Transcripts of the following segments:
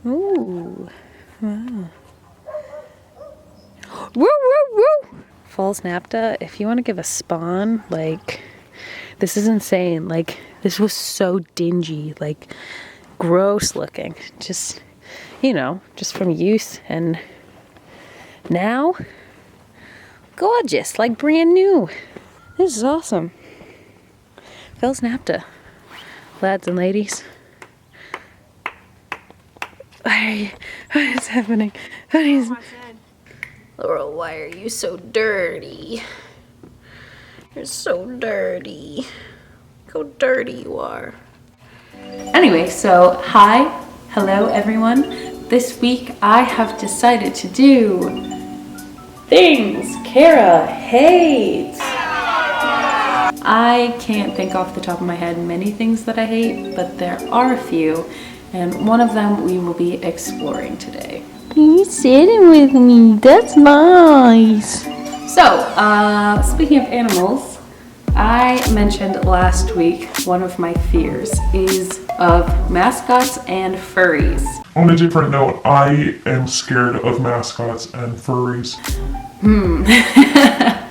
Ooh. Wow. Woo, woo, woo! Falls Napta, if you want to give a spawn, like, this is insane. Like, this was so dingy, like, gross looking. Just, just from use. And now, gorgeous, like brand new. This is awesome. Falls Napta, lads and ladies. What is happening? Laurel, why are you so dirty? You're so dirty. Look how dirty you are. Anyway, so hello everyone. This week I have decided to do things Kara hates. I can't think off the top of my head many things that I hate, but there are a few, and one of them we will be exploring today. You're sitting with me, that's nice. So, speaking of animals, I mentioned last week one of my fears is of mascots and furries. On a different note, I am scared of mascots and furries.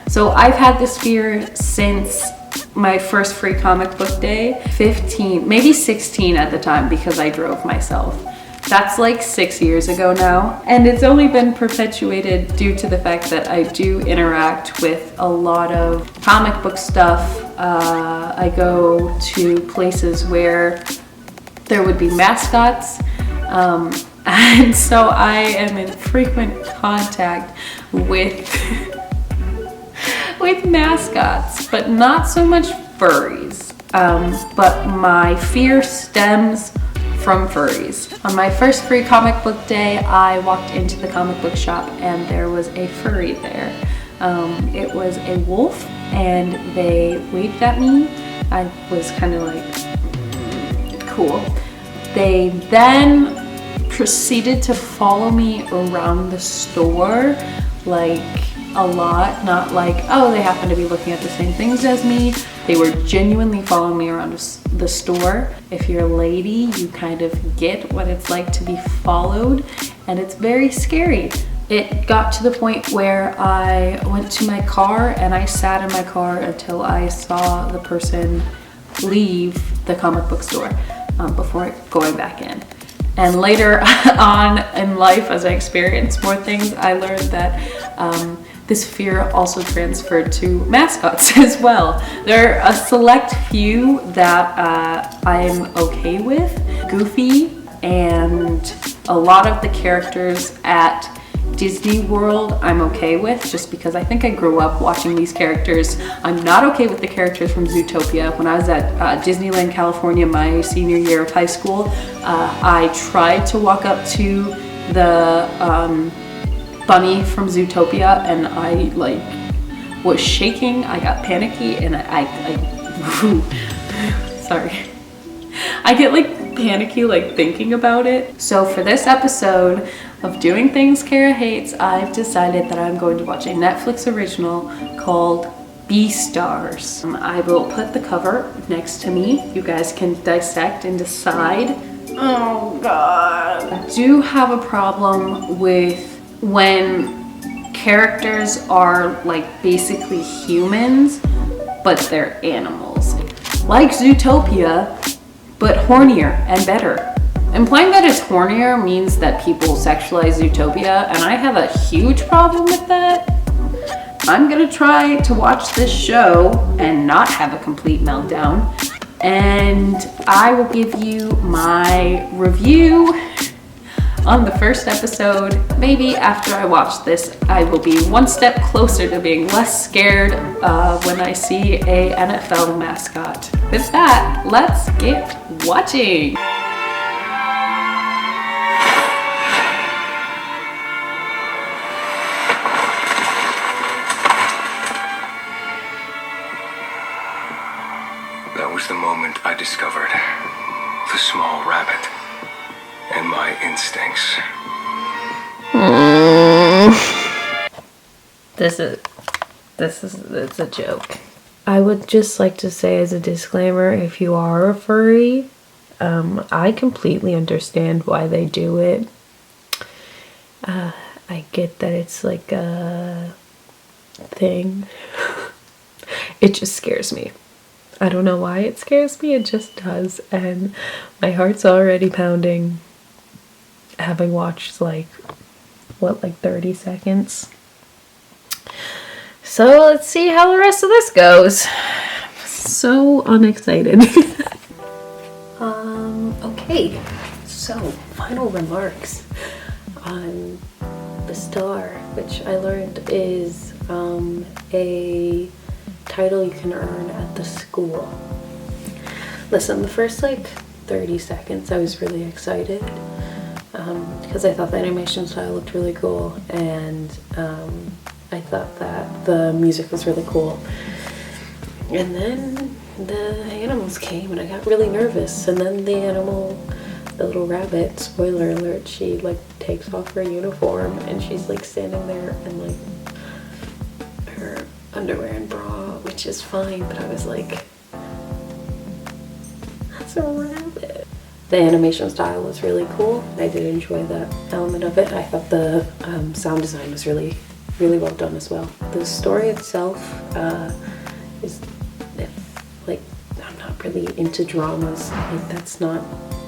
So I've had this fear since my first free comic book day, 15, maybe 16 at the time because I drove myself. That's like 6 years ago now, and it's only been perpetuated due to the fact that I do interact with a lot of comic book stuff. I go to places where there would be mascots, and so I am in frequent contact with with mascots, but not so much furries. But my fear stems from furries. On my first free comic book day, I walked into the comic book shop and there was a furry there. It was a wolf and they waved at me. I was kind of like, cool. They then proceeded to follow me around the store, like a lot, not like, oh, they happen to be looking at the same things as me. They were genuinely following me around the store. If you're a lady, you kind of get what it's like to be followed, and it's very scary. It got to the point where I went to my car and I sat in my car until I saw the person leave the comic book store before going back in. And later on in life, as I experienced more things, I learned that this fear also transferred to mascots as well. There are a select few that I'm okay with. Goofy and a lot of the characters at Disney World I'm okay with, just because I think I grew up watching these characters. I'm not okay with the characters from Zootopia. When I was at Disneyland, California, my senior year of high school, I tried to walk up to the bunny from Zootopia and I was shaking. I got panicky and I sorry. I get panicky thinking about it. So for this episode of Doing Things Kara Hates, I've decided that I'm going to watch a Netflix original called Beastars. I will put the cover next to me. You guys can dissect and decide. Oh God. I do have a problem with when characters are basically humans, but they're animals. Like Zootopia, but hornier and better. Implying that it's hornier means that people sexualize Zootopia, and I have a huge problem with that. I'm gonna try to watch this show and not have a complete meltdown, and I will give you my review on the first episode. Maybe after I watch this, I will be one step closer to being less scared when I see a NFL mascot. With that, let's get watching. That was the moment I discovered the small rabbit and my instincts. It's a joke. I would just like to say as a disclaimer, if you are a furry, I completely understand why they do it. I get that it's like a thing. It just scares me. I don't know why it scares me, it just does. And my heart's already pounding having watched like 30 seconds. So let's see how the rest of this goes. So unexcited. Okay, so final remarks on the star, which I learned is a title you can earn at the school. Listen, the first like 30 seconds I was really excited because I thought the animation style looked really cool, and I thought that the music was really cool. And then the animals came and I got really nervous, and then the little rabbit, spoiler alert, she like takes off her uniform and she's like standing there in like her underwear and bra, which is fine, but I was like, that's a rabbit. The animation style was really cool. I did enjoy that element of it. I thought the sound design was really, really well done as well. The story itself is, like, I'm not really into dramas. Like, that's not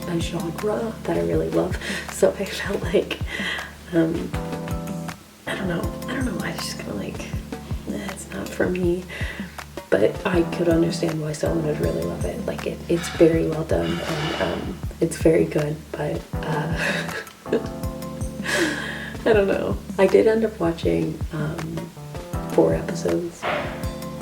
a genre that I really love. So I felt like, I don't know. I just kind of like, it's not for me. But I could understand why someone would really love it. Like, it's very well done, and it's very good, but I don't know. I did end up watching 4 episodes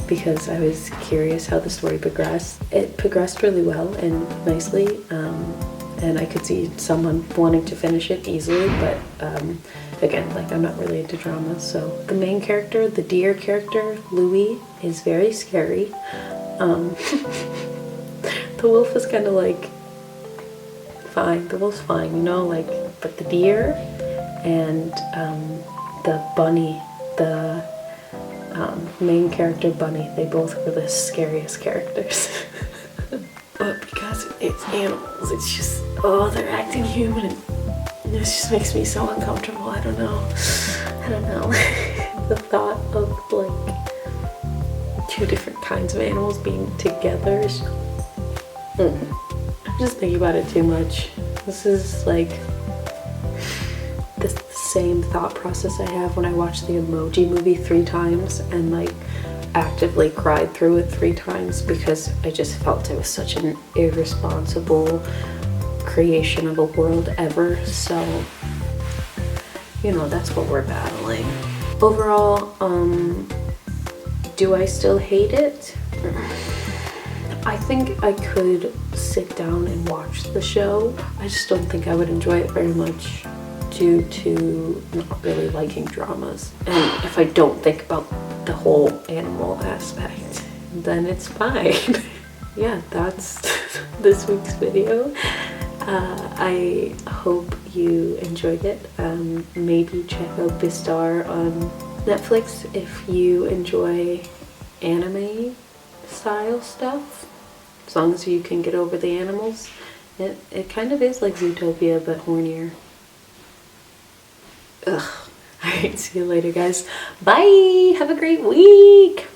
because I was curious how the story progressed. It progressed really well and nicely, and I could see someone wanting to finish it easily, but again, like, I'm not really into dramas. So the main character, the deer character, Louis, is very scary. The wolf is kind of like fine. The wolf's fine, you know, like, but the deer and the bunny, the main character bunny, they both were the scariest characters. But because it's animals, it's just, oh, they're acting human, and this just makes me so uncomfortable. I don't know. The thought of like 2 different kinds of animals being together is I'm just thinking about it too much. This is like the same thought process I have when I watch the Emoji Movie 3 times and like actively cried through it 3 times because I just felt it was such an irresponsible creation of a world ever. So, you know, that's what we're battling. Overall, do I still hate it? I think I could sit down and watch the show. I just don't think I would enjoy it very much due to not really liking dramas. And if I don't think about the whole animal aspect, then it's fine. Yeah, that's this week's video. I hope you enjoyed it. Maybe check out Beastar on Netflix if you enjoy anime style stuff. As long as you can get over the animals. It kind of is like Zootopia, but hornier. Ugh. Alright, see you later, guys. Bye! Have a great week!